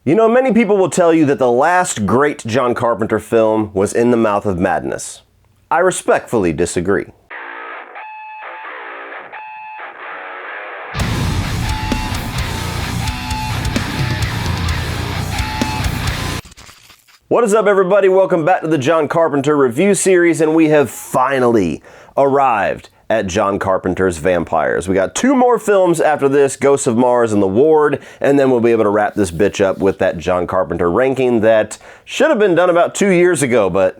You know, many people will tell you that the last great John Carpenter film was In the Mouth of Madness. I respectfully disagree. What is up, everybody? Welcome back to the John Carpenter review series, and we have finally arrived at John Carpenter's Vampires. We got 2 more films after this, Ghosts of Mars and The Ward, and then we'll be able to wrap this bitch up with that John Carpenter ranking that should have been done about 2 years ago, but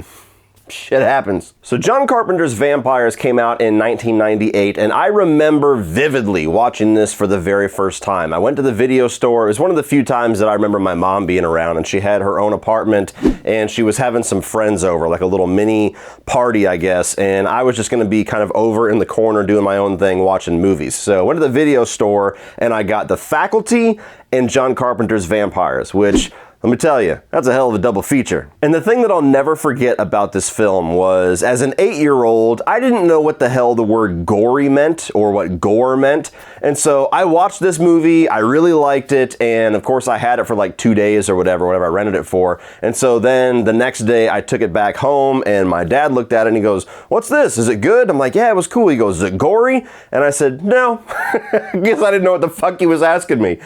shit happens. So John Carpenter's Vampires came out in 1998, and I remember vividly watching this for the very first time. I went to the video store. It was one of the few times that I remember my mom being around, and she had her own apartment, and she was having some friends over, like a little mini party, I guess, and I was just gonna be kind of over in the corner doing my own thing, watching movies. So I went to the video store, and I got The Faculty and John Carpenter's Vampires, which, let me tell you, that's a hell of a double feature. And the thing that I'll never forget about this film was, as an 8-year-old, I didn't know what the hell the word gory meant or what gore meant. And so I watched this movie, I really liked it, and of course I had it for like 2 days or whatever I rented it for. And so then the next day I took it back home and my dad looked at it and he goes, "What's this? Is it good?" I'm like, "Yeah, it was cool." He goes, "Is it gory?" And I said, "No." I guess I didn't know what the fuck he was asking me.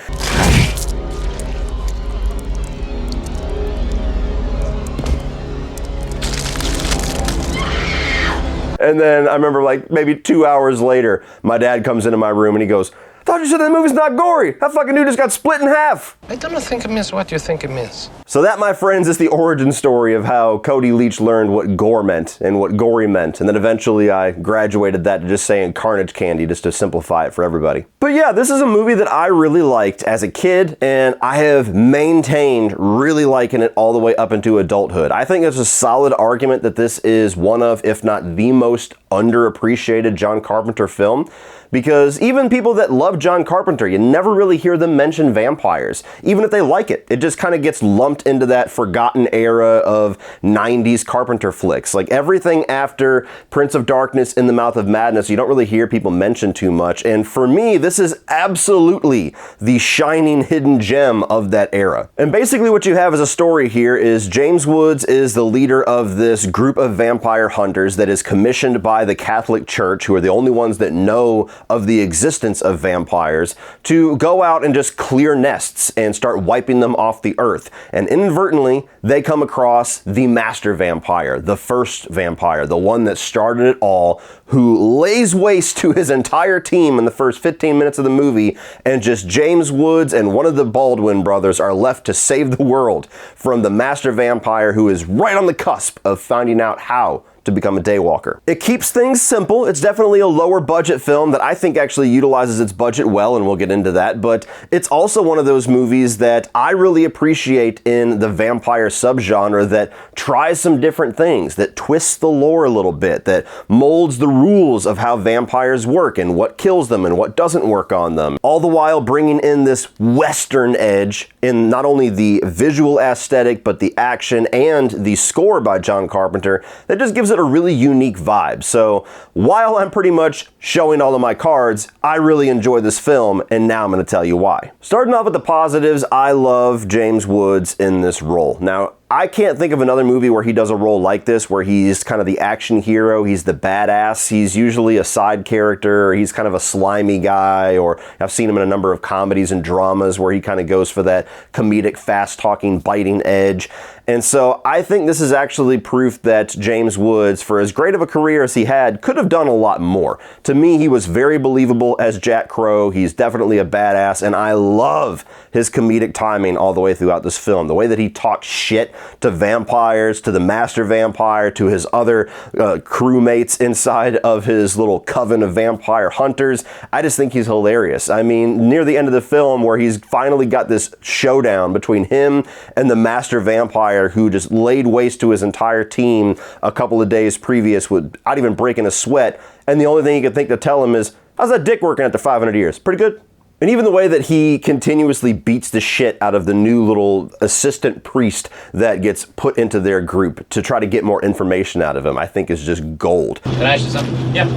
And then I remember, like, maybe 2 hours later, my dad comes into my room and he goes, "I thought you said that movie's not gory. That fucking dude just got split in half." I don't think it means what you think it means. So that, my friends, is the origin story of how Cody Leach learned what gore meant and what gory meant. And then eventually I graduated that to just saying carnage candy, just to simplify it for everybody. But yeah, this is a movie that I really liked as a kid, and I have maintained really liking it all the way up into adulthood. I think it's a solid argument that this is one of, if not the most underappreciated John Carpenter film, because even people that love John Carpenter, you never really hear them mention vampires. Even if they like it, it just kind of gets lumped into that forgotten era of 90s Carpenter flicks. Like everything after Prince of Darkness, In the Mouth of Madness, you don't really hear people mention too much. And for me, this is absolutely the shining hidden gem of that era. And basically what you have as a story here is James Woods is the leader of this group of vampire hunters that is commissioned by the Catholic Church, who are the only ones that know of the existence of vampires, to go out and just clear nests and start wiping them off the earth. And inadvertently, they come across the master vampire, the first vampire, the one that started it all, who lays waste to his entire team in the first 15 minutes of the movie, and just James Woods and one of the Baldwin brothers are left to save the world from the master vampire, who is right on the cusp of finding out how to become a daywalker. It keeps things simple. It's definitely a lower budget film that I think actually utilizes its budget well, and we'll get into that, but it's also one of those movies that I really appreciate in the vampire subgenre, that tries some different things, that twists the lore a little bit, that molds the rules of how vampires work and what kills them and what doesn't work on them, all the while bringing in this Western edge in not only the visual aesthetic, but the action and the score by John Carpenter that just gives it a really unique vibe. So while I'm pretty much showing all of my cards, I really enjoy this film, and now I'm going to tell you why. Starting off with the positives, I love James Woods in this role. Now, I can't think of another movie where he does a role like this, where he's kind of the action hero, he's the badass. He's usually a side character, or he's kind of a slimy guy, or I've seen him in a number of comedies and dramas where he kind of goes for that comedic, fast-talking, biting edge. And so I think this is actually proof that James Woods, for as great of a career as he had, could have done a lot more. To me, he was very believable as Jack Crow. He's definitely a badass, and I love his comedic timing all the way throughout this film. The way that he talks shit to vampires, to the master vampire, to his other crewmates inside of his little coven of vampire hunters. I just think he's hilarious. I mean, near the end of the film, where he's finally got this showdown between him and the master vampire, who just laid waste to his entire team a couple of days previous without even breaking a sweat, and the only thing he could think to tell him is, "How's that dick working after 500 years? Pretty good?" And even the way that he continuously beats the shit out of the new little assistant priest that gets put into their group to try to get more information out of him, I think is just gold. Can I ask you something? Yeah.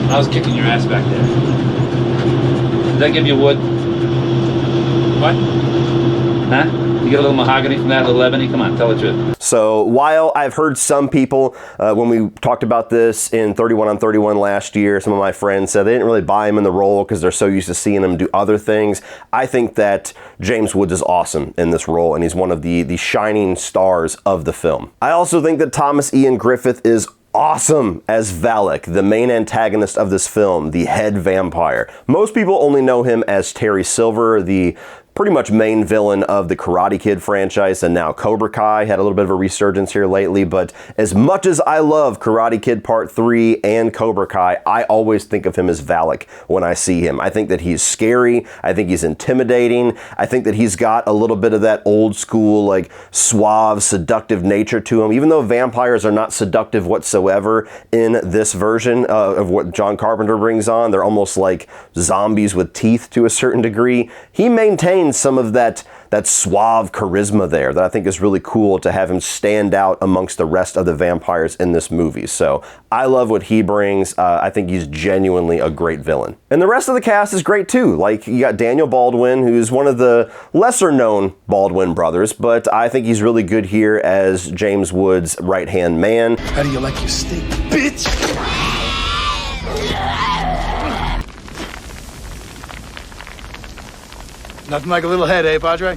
I was kicking your ass back there. Did that give you wood? What? Huh? You get a little mahogany from that, a little ebony? Come on, tell the truth. So while I've heard some people, when we talked about this in 31 on 31 last year, some of my friends said they didn't really buy him in the role because they're so used to seeing him do other things. I think that James Woods is awesome in this role, and he's one of the shining stars of the film. I also think that Thomas Ian Griffith is awesome as Valak, the main antagonist of this film, the head vampire. Most people only know him as Terry Silver, the pretty much main villain of the Karate Kid franchise, and now Cobra Kai had a little bit of a resurgence here lately. But as much as I love Karate Kid Part 3 and Cobra Kai, I always think of him as Valak when I see him. I think that he's scary. I think he's intimidating. I think that he's got a little bit of that old school, like, suave, seductive nature to him. Even though vampires are not seductive whatsoever in this version of what John Carpenter brings on, they're almost like zombies with teeth to a certain degree. He maintains some of that suave charisma there that I think is really cool to have him stand out amongst the rest of the vampires in this movie. So I love what he brings. I think he's genuinely a great villain. And the rest of the cast is great too. Like, you got Daniel Baldwin, who's one of the lesser known Baldwin brothers, but I think he's really good here as James Woods' right-hand man. How do you like your steak, bitch? Nothing like a little head, eh, Padre?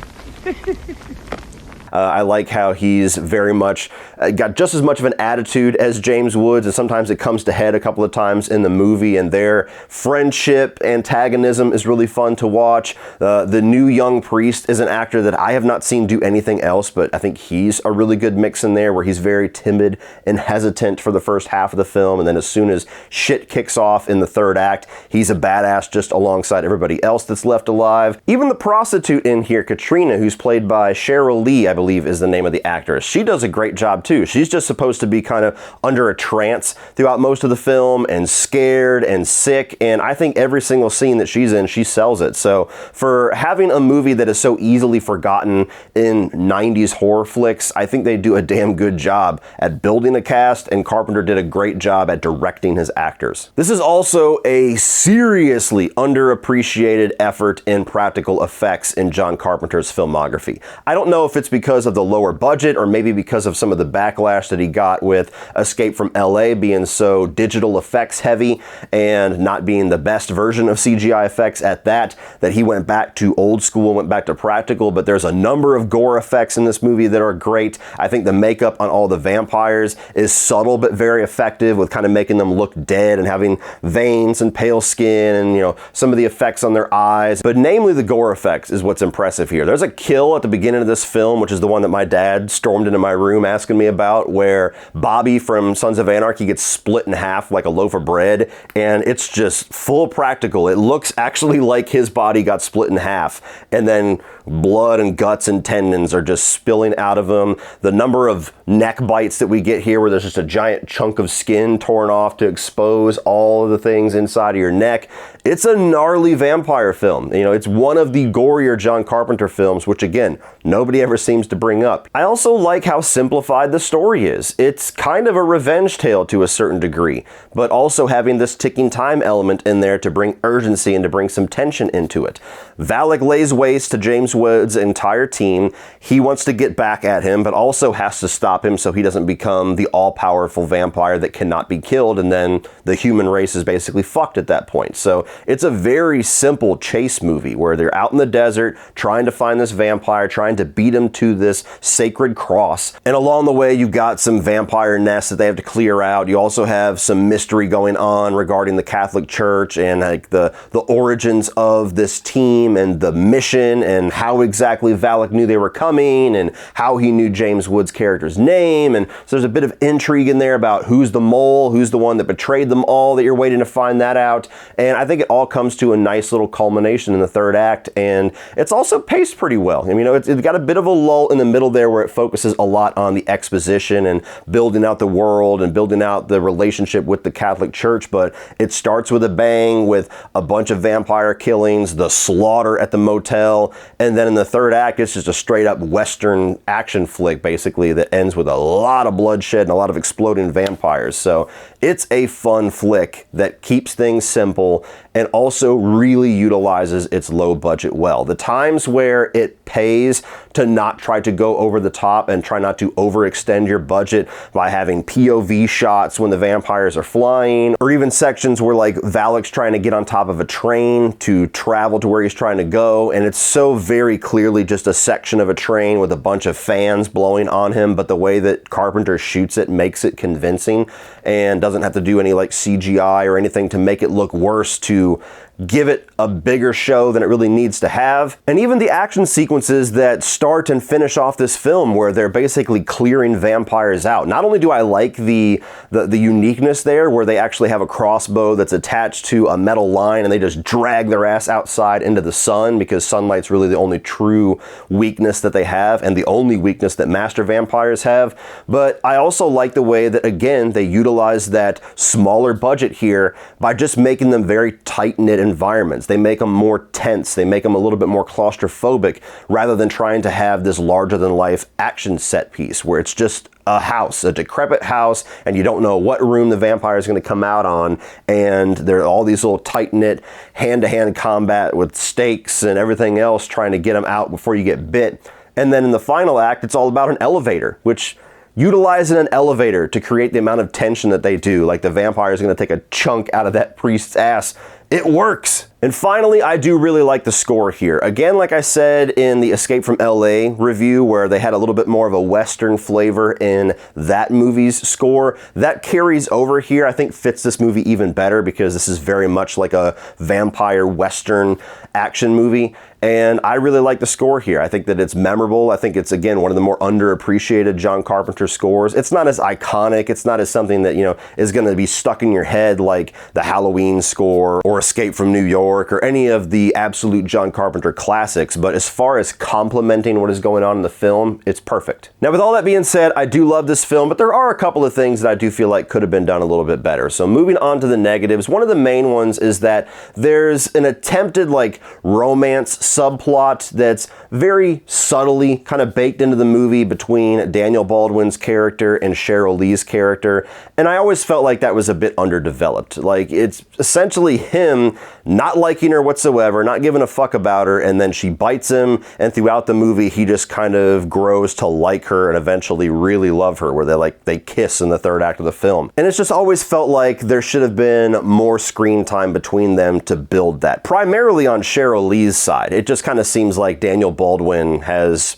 I like how he's very much got just as much of an attitude as James Woods, and sometimes it comes to head a couple of times in the movie, and their friendship antagonism is really fun to watch. The new young priest is an actor that I have not seen do anything else, but I think he's a really good mix in there, where he's very timid and hesitant for the first half of the film, and then as soon as shit kicks off in the third act, he's a badass just alongside everybody else that's left alive. Even the prostitute in here, Katrina, who's played by Cheryl Lee, I believe is the name of the actress. She does a great job too. She's just supposed to be kind of under a trance throughout most of the film, and scared and sick, and I think every single scene that she's in, she sells it. So for having a movie that is so easily forgotten in 90s horror flicks, I think they do a damn good job at building a cast, and Carpenter did a great job at directing his actors. This is also a seriously underappreciated effort in practical effects in John Carpenter's filmography. I don't know if it's because of the lower budget, or maybe because of some of the backlash that he got with Escape from LA being so digital effects heavy and not being the best version of CGI effects at that he went back to old school, went back to practical. But there's a number of gore effects in this movie that are great. I think the makeup on all the vampires is subtle but very effective, with kind of making them look dead and having veins and pale skin, and, you know, some of the effects on their eyes. But namely the gore effects is what's impressive here. There's a kill at the beginning of this film, which is the one that my dad stormed into my room asking me about, where Bobby from Sons of Anarchy gets split in half like a loaf of bread, and it's just full practical. It looks actually like his body got split in half, and then blood and guts and tendons are just spilling out of him. The number of neck bites that we get here, where there's just a giant chunk of skin torn off to expose all of the things inside of your neck. It's a gnarly vampire film. You know, it's one of the gorier John Carpenter films, which again, nobody ever seems to bring up. I also like how simplified the story is. It's kind of a revenge tale to a certain degree, but also having this ticking time element in there to bring urgency and to bring some tension into it. Valak lays waste to James Woods' entire team. He wants to get back at him, but also has to stop him so he doesn't become the all-powerful vampire that cannot be killed, and then the human race is basically fucked at that point. So it's a very simple chase movie where they're out in the desert trying to find this vampire, trying to beat him to this sacred cross. And along the way, you've got some vampire nests that they have to clear out. You also have some mystery going on regarding the Catholic Church and like the origins of this team and the mission, and how exactly Valak knew they were coming, and how he knew James Woods' character's name. And so there's a bit of intrigue in there about who's the mole, who's the one that betrayed them all, that you're waiting to find that out. And I think it all comes to a nice little culmination in the third act, and it's also paced pretty well. I mean, you know, it's got a bit of a lull in the middle there where it focuses a lot on the exposition and building out the world and building out the relationship with the Catholic Church, but it starts with a bang with a bunch of vampire killings, the slaughter at the motel, and then in the third act it's just a straight up Western action flick basically that ends with a lot of bloodshed and a lot of exploding vampires. So it's a fun flick that keeps things simple and also really utilizes its low budget well. The times where it pays to not try to go over the top and try not to overextend your budget by having POV shots when the vampires are flying, or even sections where like Valak's trying to get on top of a train to travel to where he's trying to go, and it's so very clearly just a section of a train with a bunch of fans blowing on him, but the way that Carpenter shoots it makes it convincing and doesn't have to do any like CGI or anything to make it look worse to give it a bigger show than it really needs to have. And even the action sequences that start and finish off this film where they're basically clearing vampires out. Not only do I like the uniqueness there where they actually have a crossbow that's attached to a metal line and they just drag their ass outside into the sun because sunlight's really the only true weakness that they have and the only weakness that master vampires have, but I also like the way that, again, they utilize that smaller budget here by just making them very tight-knit environments. They make them more tense. They make them a little bit more claustrophobic rather than trying to have this larger-than-life action set piece where it's just a house, a decrepit house, and you don't know what room the vampire is going to come out on, and there are all these little tight-knit hand-to-hand combat with stakes and everything else trying to get them out before you get bit. And then in the final act, it's all about an elevator, which utilizing an elevator to create the amount of tension that they do, like the vampire is going to take a chunk out of that priest's ass. It works. And finally, I do really like the score here. Again, like I said in the Escape from LA review, where they had a little bit more of a Western flavor in that movie's score, that carries over here. I think fits this movie even better because this is very much like a vampire Western action movie. And I really like the score here. I think that it's memorable. I think it's, again, one of the more underappreciated John Carpenter scores. It's not as iconic. It's not as something that, you know, is going to be stuck in your head like the Halloween score or Escape from New York or any of the absolute John Carpenter classics. But as far as complementing what is going on in the film, it's perfect. Now, with all that being said, I do love this film, but there are a couple of things that I do feel like could have been done a little bit better. So moving on to the negatives, one of the main ones is that there's an attempted like romance subplot that's very subtly kind of baked into the movie between Daniel Baldwin's character and Cheryl Lee's character, and I always felt like that was a bit underdeveloped. Like, it's essentially him not liking her whatsoever, not giving a fuck about her, and then she bites him, and throughout the movie he just kind of grows to like her and eventually really love her, where they kiss in the third act of the film. And it's just always felt like there should have been more screen time between them to build that, primarily on Cheryl Lee's side. It just kind of seems like Daniel Baldwin has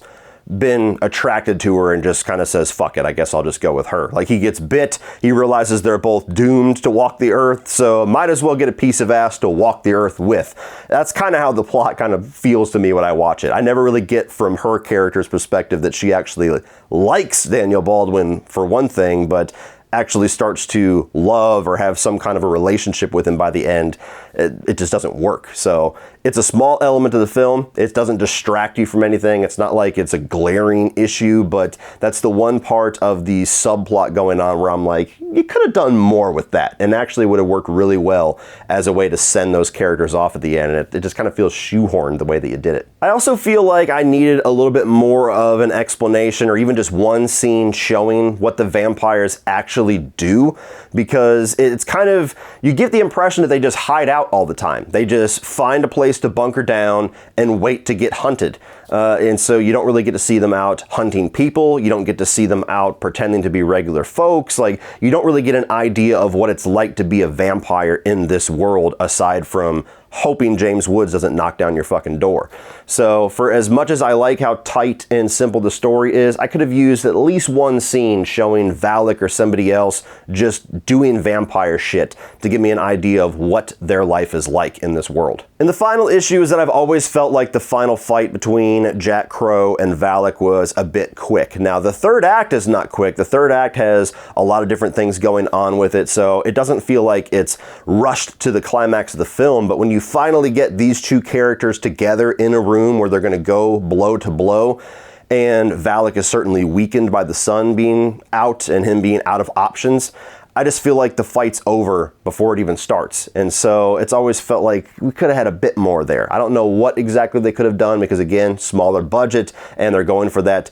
been attracted to her and just kind of says, fuck it, I guess I'll just go with her. Like, he gets bit, he realizes they're both doomed to walk the earth, so might as well get a piece of ass to walk the earth with. That's kind of how the plot kind of feels to me when I watch it. I never really get from her character's perspective that she actually likes Daniel Baldwin for one thing, but actually starts to love or have some kind of a relationship with him by the end. It just doesn't work. So it's a small element of the film. It doesn't distract you from anything. It's not like it's a glaring issue, but that's the one part of the subplot going on where I'm like, you could have done more with that, and actually would have worked really well as a way to send those characters off at the end. And it just kind of feels shoehorned the way that you did it. I also feel like I needed a little bit more of an explanation, or even just one scene showing what the vampires actually do, because it's kind of, you get the impression that they just hide out all the time. They just find a place to bunker down and wait to get hunted. And so you don't really get to see them out hunting people. You don't get to see them out pretending to be regular folks. Like, you don't really get an idea of what it's like to be a vampire in this world, aside from hoping James Woods doesn't knock down your fucking door. So for as much as I like how tight and simple the story is, I could have used at least one scene showing Valak or somebody else just doing vampire shit to give me an idea of what their life is like in this world. And the final issue is that I've always felt like the final fight between Jack Crow and Valak was a bit quick. Now, the third act is not quick. The third act has a lot of different things going on with it, so it doesn't feel like it's rushed to the climax of the film. But when you finally get these two characters together in a room where they're going to go blow to blow, and Valak is certainly weakened by the sun being out and him being out of options, I just feel like the fight's over before it even starts. And so it's always felt like we could have had a bit more there. I don't know what exactly they could have done because, again, smaller budget, and they're going for that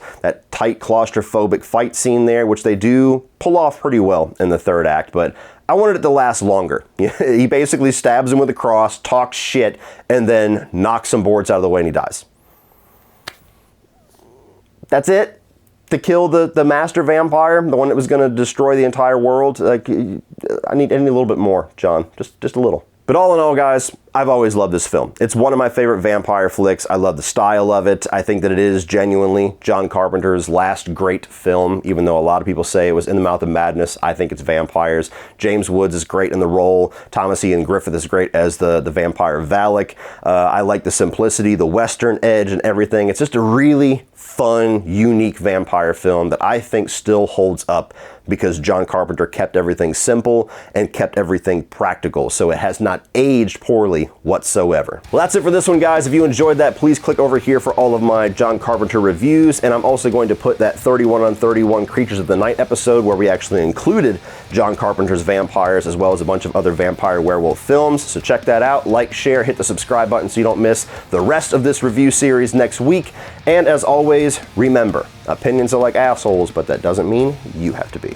tight claustrophobic fight scene there, which they do pull off pretty well in the third act, but I wanted it to last longer. He basically stabs him with a cross, talks shit, and then knocks some boards out of the way and he dies. That's it? To kill the master vampire, the one that was going to destroy the entire world? Like, I need a little bit more, John. Just a little. But all in all, guys, I've always loved this film. It's one of my favorite vampire flicks. I love the style of it. I think that it is genuinely John Carpenter's last great film, even though a lot of people say it was In the Mouth of Madness. I think it's vampires. James Woods is great in the role. Thomas Ian Griffith is great as the vampire Valak. I like the simplicity, the Western edge and everything. It's just a really fun, unique vampire film that I think still holds up because John Carpenter kept everything simple and kept everything practical, so it has not aged poorly whatsoever. Well, that's it for this one, guys. If you enjoyed that, please click over here for all of my John Carpenter reviews, and I'm also going to put that 31 on 31 Creatures of the Night episode where we actually included John Carpenter's vampires as well as a bunch of other vampire werewolf films, so check that out. Like, share, hit the subscribe button so you don't miss the rest of this review series next week, and as always, remember, opinions are like assholes, but that doesn't mean you have to be.